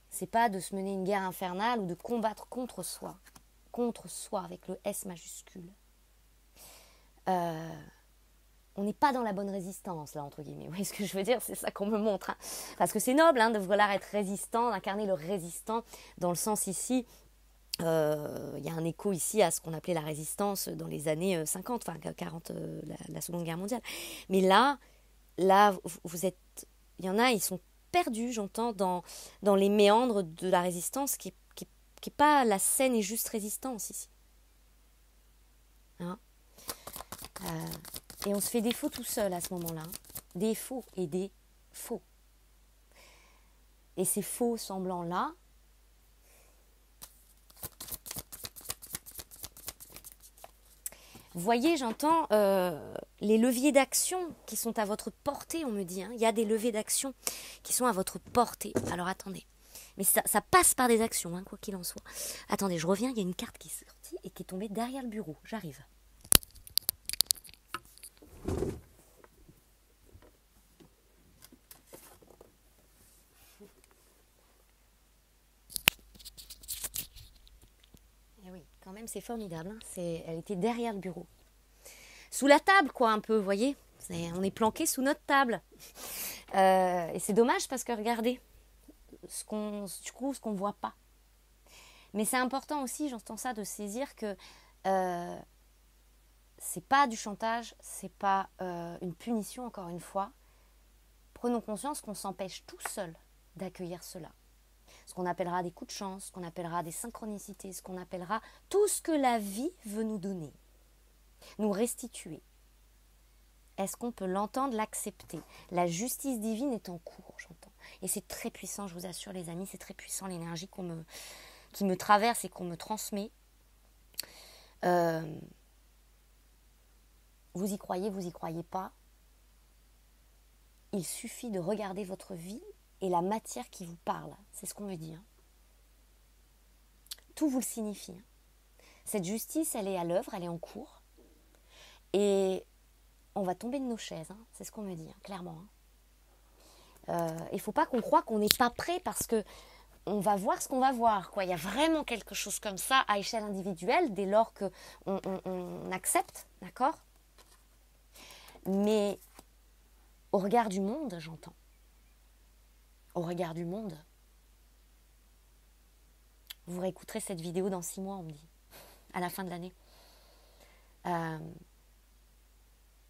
C'est pas de se mener une guerre infernale ou de combattre contre soi avec le S majuscule. on n'est pas dans la bonne résistance, là, entre guillemets. Vous voyez ce que je veux dire? C'est ça qu'on me montre. Hein. Parce que c'est noble de vouloir être résistant, d'incarner le résistant, dans le sens ici, il y a un écho ici à ce qu'on appelait la résistance dans les années 50, enfin 40, la Seconde Guerre mondiale. Mais là vous êtes... Il y en a, ils sont perdus, j'entends, dans les méandres de la résistance, qui n'est pas la saine et juste résistance ici. Hein? Et on se fait des faux tout seul à ce moment-là. Hein. Des faux et des faux. Et ces faux semblants-là, vous voyez, j'entends les leviers d'action qui sont à votre portée, on me dit. Hein. Il y a des leviers d'action qui sont à votre portée. Alors attendez. Mais ça passe par des actions, hein, quoi qu'il en soit. Attendez, je reviens, il y a une carte qui est sortie et qui est tombée derrière le bureau. J'arrive. Et oui, quand même, c'est formidable. Hein. Elle était derrière le bureau. Sous la table, quoi, un peu, vous voyez. On est planqué sous notre table. Et c'est dommage parce que, regardez, ce qu'on ne voit pas. Mais c'est important aussi, j'entends ça, de saisir que c'est pas du chantage, c'est pas une punition, encore une fois. Prenons conscience qu'on s'empêche tout seul d'accueillir cela. Ce qu'on appellera des coups de chance, ce qu'on appellera des synchronicités, ce qu'on appellera tout ce que la vie veut nous donner, nous restituer. Est-ce qu'on peut l'entendre, l'accepter? La justice divine est en cours, j'entends. Et c'est très puissant, je vous assure les amis, c'est très puissant l'énergie qui me traverse et qu'on me transmet. Vous y croyez pas. Il suffit de regarder votre vie et la matière qui vous parle. C'est ce qu'on me dit. Hein. Tout vous le signifie. Hein. Cette justice, elle est à l'œuvre, elle est en cours. Et on va tomber de nos chaises. Hein. C'est ce qu'on me dit, hein, clairement. Hein. Il ne faut pas qu'on croie qu'on n'est pas prêt parce que on va voir ce qu'on va voir. Quoi. Il y a vraiment quelque chose comme ça à échelle individuelle dès lors qu'on accepte, d'accord? Mais au regard du monde, j'entends. Au regard du monde. Vous réécouterez cette vidéo dans 6 mois, on me dit. À la fin de l'année.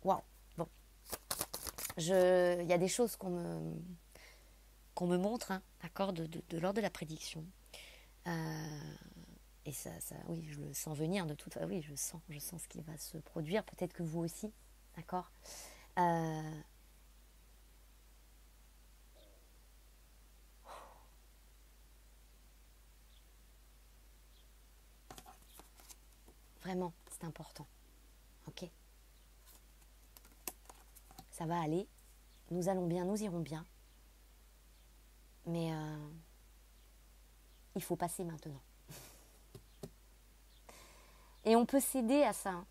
Waouh. Bon. Il y a des choses qu'on me montre, hein, d'accord, de l'ordre de la prédiction. Et ça, oui, je le sens venir de toute façon. Oui, je sens ce qui va se produire. Peut-être que vous aussi, d'accord. Vraiment, c'est important. Ok. Ça va aller. Nous allons bien, nous irons bien. Mais il faut passer maintenant. Et on peut céder à ça. Hein.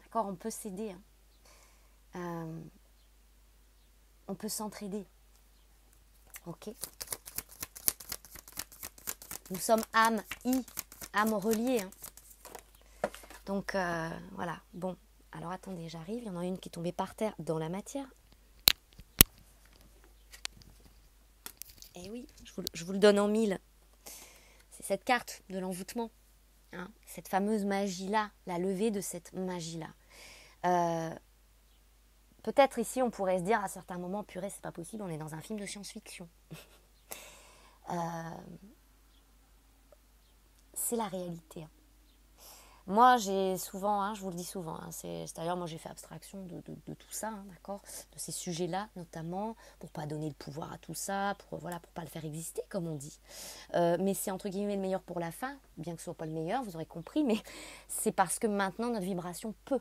D'accord, on peut céder. Hein. On peut s'entraider. Ok. Nous sommes âme reliées. Hein. Donc voilà. Bon, alors attendez, j'arrive. Il y en a une qui est tombée par terre dans la matière. Et oui, je vous le donne en 1000. C'est cette carte de l'envoûtement. Hein, cette fameuse magie-là, la levée de cette magie-là. Peut-être ici, on pourrait se dire à certains moments, purée, c'est pas possible, on est dans un film de science-fiction. C'est la réalité. Hein. Moi, j'ai souvent, hein, je vous le dis souvent, hein, c'est-à-dire moi j'ai fait abstraction de tout ça, hein, d'accord, de ces sujets-là notamment, pour pas donner le pouvoir à tout ça, pour pas le faire exister comme on dit. Mais c'est entre guillemets le meilleur pour la fin, bien que ce soit pas le meilleur, vous aurez compris, mais c'est parce que maintenant notre vibration peut.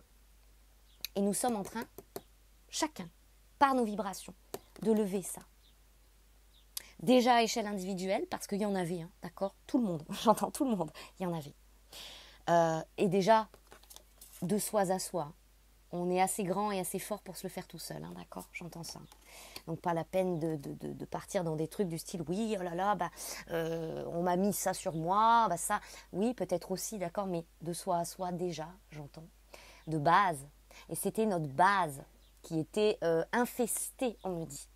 Et nous sommes en train, chacun, par nos vibrations, de lever ça. Déjà à échelle individuelle, parce qu'il y en avait, hein, d'accord, tout le monde, j'entends tout le monde, il y en avait. Et déjà, de soi à soi, on est assez grand et assez fort pour se le faire tout seul, hein, d'accord, j'entends ça. Donc pas la peine de partir dans des trucs du style, oui, oh là là, on m'a mis ça sur moi, ça, oui, peut-être aussi, d'accord, mais de soi à soi déjà, j'entends, de base. Et c'était notre base, qui était infesté, on me dit.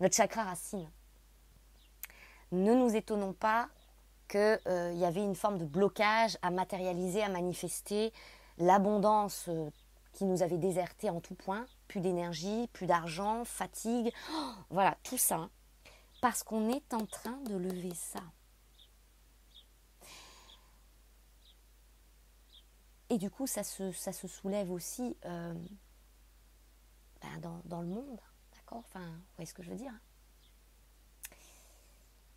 Notre chakra racine. Ne nous étonnons pas qu'il y avait une forme de blocage à matérialiser, à manifester, l'abondance qui nous avait déserté en tout point, plus d'énergie, plus d'argent, fatigue, voilà, tout ça, parce qu'on est en train de lever ça. Et du coup, ça se soulève aussi dans le monde, d'accord ? Enfin, vous voyez ce que je veux dire ?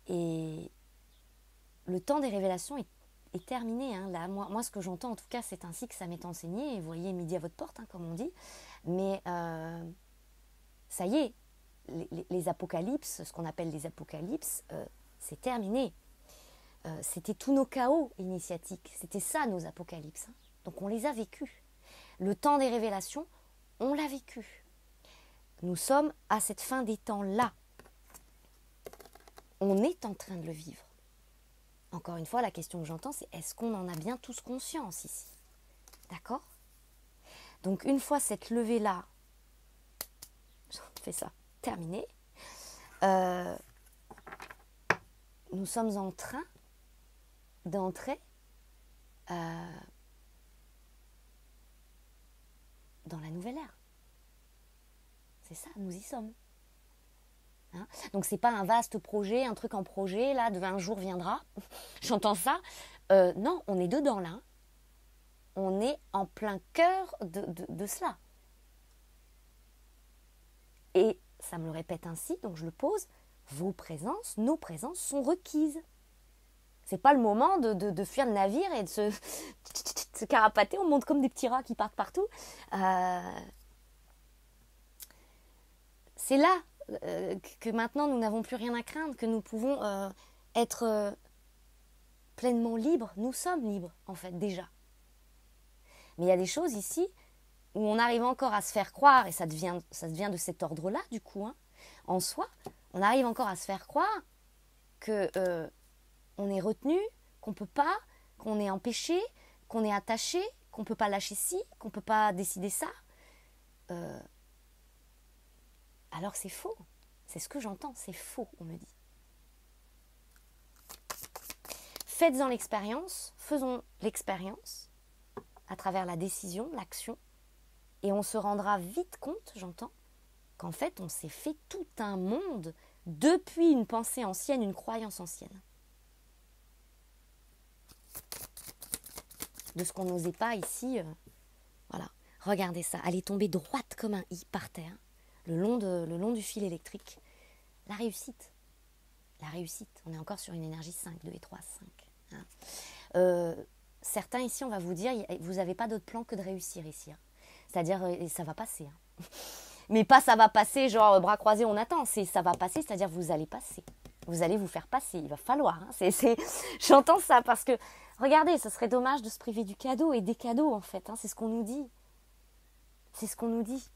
Et le temps des révélations est terminé. Hein. Là, moi, ce que j'entends, en tout cas, c'est ainsi que ça m'est enseigné. Et vous voyez, midi à votre porte, hein, comme on dit. Mais ça y est, les apocalypses, ce qu'on appelle les apocalypses, c'est terminé. C'était tous nos chaos initiatiques. C'était ça, nos apocalypses. Hein. Donc, on les a vécus. Le temps des révélations, on l'a vécu. Nous sommes à cette fin des temps-là. On est en train de le vivre. Encore une fois, la question que j'entends, c'est est-ce qu'on en a bien tous conscience ici ? D'accord ? Donc, une fois cette levée-là, on fait ça, terminée, nous sommes en train d'entrer dans la nouvelle ère. C'est ça, nous y sommes. Hein ? Donc c'est pas un vaste projet, un truc en projet, là, de un jour viendra. J'entends ça. Non, on est dedans là. On est en plein cœur de cela. Et ça me le répète ainsi, donc je le pose. Vos présences, nos présences sont requises. C'est pas le moment de fuir le navire et de se carapater. On monte comme des petits rats qui partent partout. C'est là que maintenant nous n'avons plus rien à craindre, que nous pouvons être pleinement libres. Nous sommes libres, en fait, déjà. Mais il y a des choses ici où on arrive encore à se faire croire, et ça devient de cet ordre-là, du coup, hein, en soi, on arrive encore à se faire croire que on est retenu, qu'on ne peut pas, qu'on est empêché, qu'on est attaché, qu'on ne peut pas lâcher ci, qu'on ne peut pas décider ça. Alors que c'est faux. C'est ce que j'entends, c'est faux, on me dit. Faites-en l'expérience, faisons l'expérience à travers la décision, l'action, et on se rendra vite compte, j'entends, qu'en fait, on s'est fait tout un monde depuis une pensée ancienne, une croyance ancienne. De ce qu'on n'osait pas ici, voilà. Regardez ça, elle est tombée droite comme un i par terre, le long du fil électrique. La réussite. On est encore sur une énergie 5, 2 et 3, 5. Hein. Certains ici, on va vous dire, vous n'avez pas d'autre plan que de réussir ici. Hein. C'est-à-dire, ça va passer. Hein. Mais pas ça va passer, genre bras croisés, on attend. C'est ça va passer, c'est-à-dire vous allez passer. Vous allez vous faire passer, il va falloir. Hein. J'entends ça parce que, regardez, ce serait dommage de se priver du cadeau et des cadeaux en fait. Hein. C'est ce qu'on nous dit. C'est ce qu'on nous dit.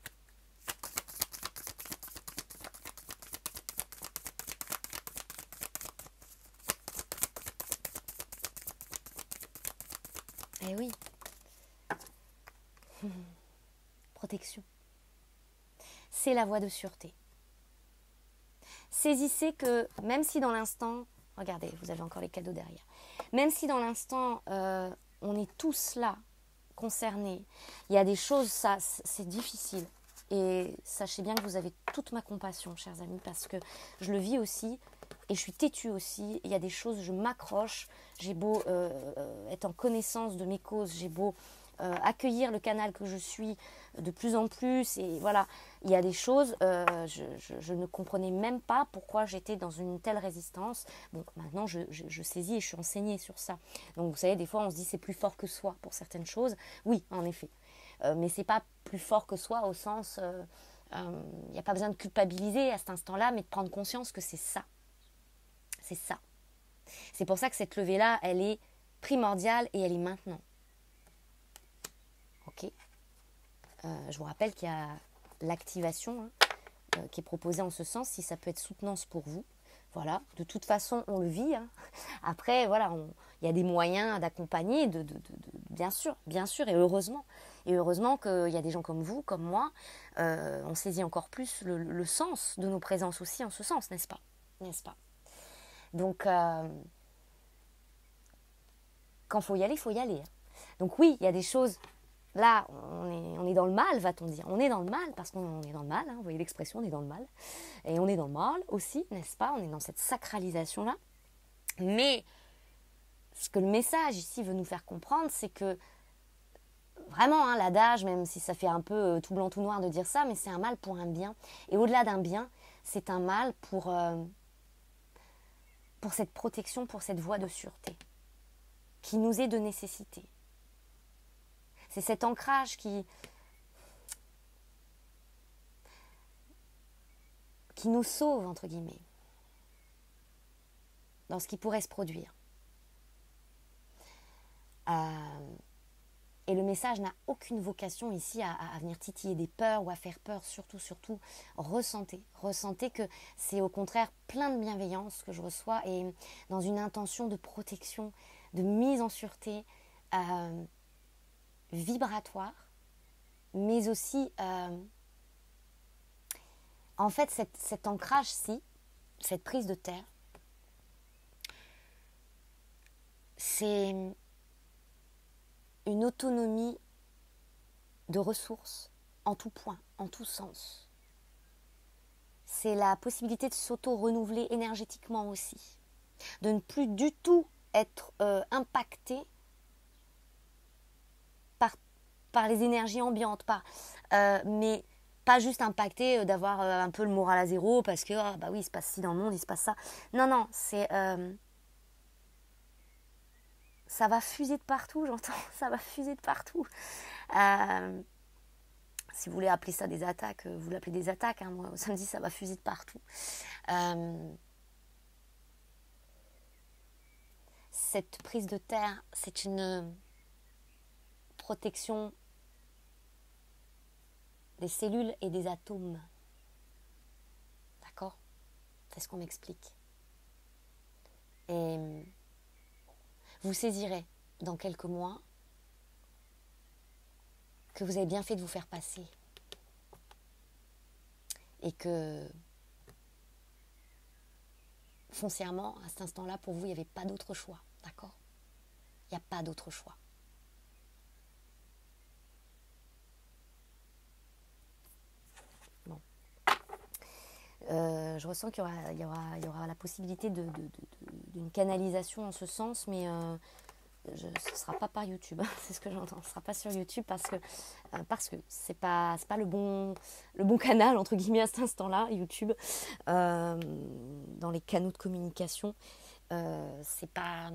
Eh oui. Protection. C'est la voie de sûreté. Saisissez que même si dans l'instant, regardez, vous avez encore les cadeaux derrière, même si dans l'instant on est tous là, concernés, il y a des choses, ça c'est difficile. Et sachez bien que vous avez toute ma compassion, chers amis, parce que je le vis aussi, et je suis têtue aussi. Il y a des choses, je m'accroche, j'ai beau être en connaissance de mes causes, j'ai beau accueillir le canal que je suis de plus en plus, et voilà, il y a des choses, je ne comprenais même pas pourquoi j'étais dans une telle résistance. Bon, maintenant je saisis et je suis enseignée sur ça. Donc vous savez, des fois on se dit c'est plus fort que soi pour certaines choses. Oui, en effet. Mais c'est pas plus fort que soi au sens, il n'y a pas besoin de culpabiliser à cet instant-là, mais de prendre conscience que c'est ça. C'est ça. C'est pour ça que cette levée-là, elle est primordiale et elle est maintenant. Ok. Je vous rappelle qu'il y a l'activation qui est proposée en ce sens, si ça peut être soutenance pour vous. Voilà, de toute façon, on le vit. Hein. Après, voilà, il y a des moyens d'accompagner, bien sûr, et heureusement. Et heureusement qu'il y a des gens comme vous, comme moi, on saisit encore plus le sens de nos présences aussi en ce sens, n'est-ce pas? N'est-ce pas? Donc, quand il faut y aller, il faut y aller. Donc oui, il y a des choses... Là, on est dans le mal, va-t-on dire. On est dans le mal, parce qu'on est dans le mal. Hein, vous voyez l'expression, on est dans le mal. Et on est dans le mal aussi, n'est-ce pas? On est dans cette sacralisation-là. Mais ce que le message ici veut nous faire comprendre, c'est que vraiment, hein, l'adage, même si ça fait un peu tout blanc, tout noir de dire ça, mais c'est un mal pour un bien. Et au-delà d'un bien, c'est un mal pour cette protection, pour cette voie de sûreté, qui nous est de nécessité. C'est cet ancrage qui nous sauve, entre guillemets, dans ce qui pourrait se produire. Et le message n'a aucune vocation ici à venir titiller des peurs ou à faire peur. Surtout, ressentez. Ressentez que c'est au contraire plein de bienveillance que je reçois et dans une intention de protection, de mise en sûreté vibratoire, mais aussi, en fait, cet ancrage-ci, cette prise de terre, c'est une autonomie de ressources en tout point, en tout sens. C'est la possibilité de s'auto-renouveler énergétiquement aussi, de ne plus du tout être impacté par les énergies ambiantes, mais pas juste impacté d'avoir un peu le moral à zéro parce que bah oui, il se passe ci dans le monde, il se passe ça. Non, c'est ça va fuser de partout, j'entends, ça va fuser de partout. Si vous voulez appeler ça des attaques, vous l'appelez des attaques, hein, moi ça me dit ça va fuser de partout. Cette prise de terre, c'est une protection des cellules et des atomes. D'accord? C'est ce qu'on m'explique. Et vous saisirez dans quelques mois que vous avez bien fait de vous faire passer. Et que foncièrement, à cet instant-là, pour vous, il n'y avait pas d'autre choix. D'accord? Il n'y a pas d'autre choix. Bon. Je ressens qu'il y aura la possibilité d'une canalisation en ce sens, mais ce ne sera pas par YouTube. C'est ce que j'entends. Ce ne sera pas sur YouTube parce que c'est pas le bon canal, entre guillemets, à cet instant-là, YouTube. Dans les canaux de communication, c'est pas...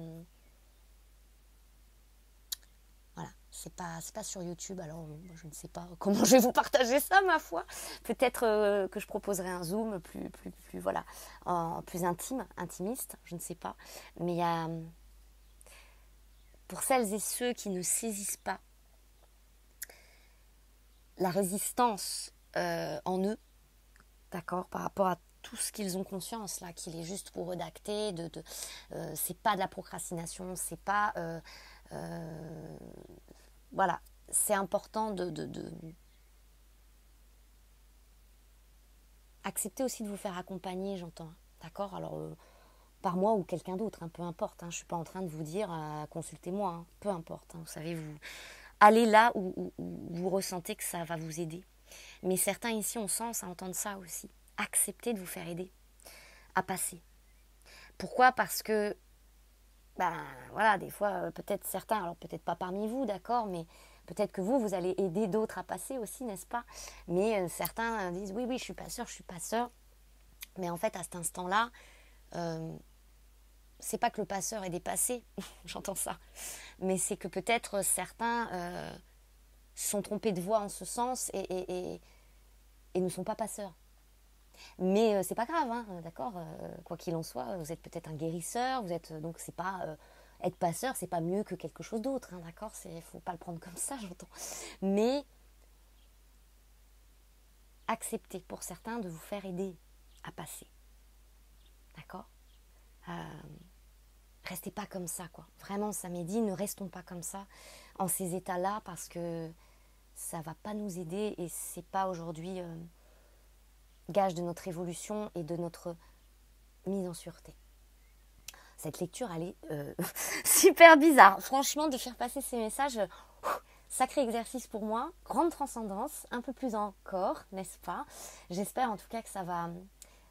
Voilà, c'est pas sur YouTube, alors je ne sais pas comment je vais vous partager ça, ma foi. Peut-être que je proposerai un Zoom plus voilà, plus intimiste, je ne sais pas. Mais il y a, pour celles et ceux qui ne saisissent pas la résistance en eux, d'accord, par rapport à tout ce qu'ils ont conscience là, qu'il est juste pour eux d'acter, c'est pas de la procrastination, c'est pas voilà, c'est important de accepter aussi de vous faire accompagner, j'entends, d'accord, alors par moi ou quelqu'un d'autre, hein, peu importe, hein, je suis pas en train de vous dire consultez-moi, hein, peu importe, hein, vous savez, vous allez là où vous ressentez que ça va vous aider. Mais certains ici ont sens à entendre ça aussi. Acceptez de vous faire aider à passer. Pourquoi? Parce que, voilà, des fois, peut-être certains, alors peut-être pas parmi vous, d'accord, mais peut-être que vous allez aider d'autres à passer aussi, n'est-ce pas? Mais certains disent, oui, je suis pas sûre. Mais en fait, à cet instant-là, c'est pas que le passeur est dépassé, j'entends ça, mais c'est que peut-être certains sont trompés de voie en ce sens et ne sont pas passeurs. Mais c'est pas grave, hein, d'accord, quoi qu'il en soit, vous êtes peut-être un guérisseur, donc c'est pas être passeur, c'est pas mieux que quelque chose d'autre, hein, d'accord, faut pas le prendre comme ça, j'entends. Mais acceptez pour certains de vous faire aider à passer, d'accord. Restez pas comme ça, quoi. Vraiment, ça m'est dit, ne restons pas comme ça, en ces états-là, parce que ça va pas nous aider et c'est pas aujourd'hui gage de notre évolution et de notre mise en sûreté. Cette lecture, elle est super bizarre. Franchement, de faire passer ces messages, sacré exercice pour moi. Grande transcendance, un peu plus encore, n'est-ce pas? J'espère en tout cas que ça va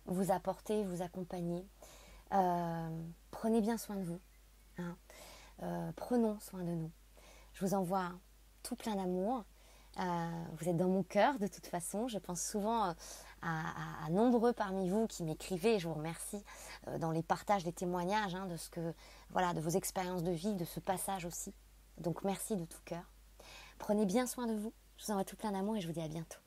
vous apporter, vous accompagner. Prenez bien soin de vous. Hein. Prenons soin de nous. Je vous envoie tout plein d'amour. Vous êtes dans mon cœur de toute façon. Je pense souvent à nombreux parmi vous qui m'écrivez. Je vous remercie dans les partages, les témoignages de ce que, voilà, de vos expériences de vie, de ce passage aussi. Donc merci de tout cœur. Prenez bien soin de vous. Je vous envoie tout plein d'amour et je vous dis à bientôt.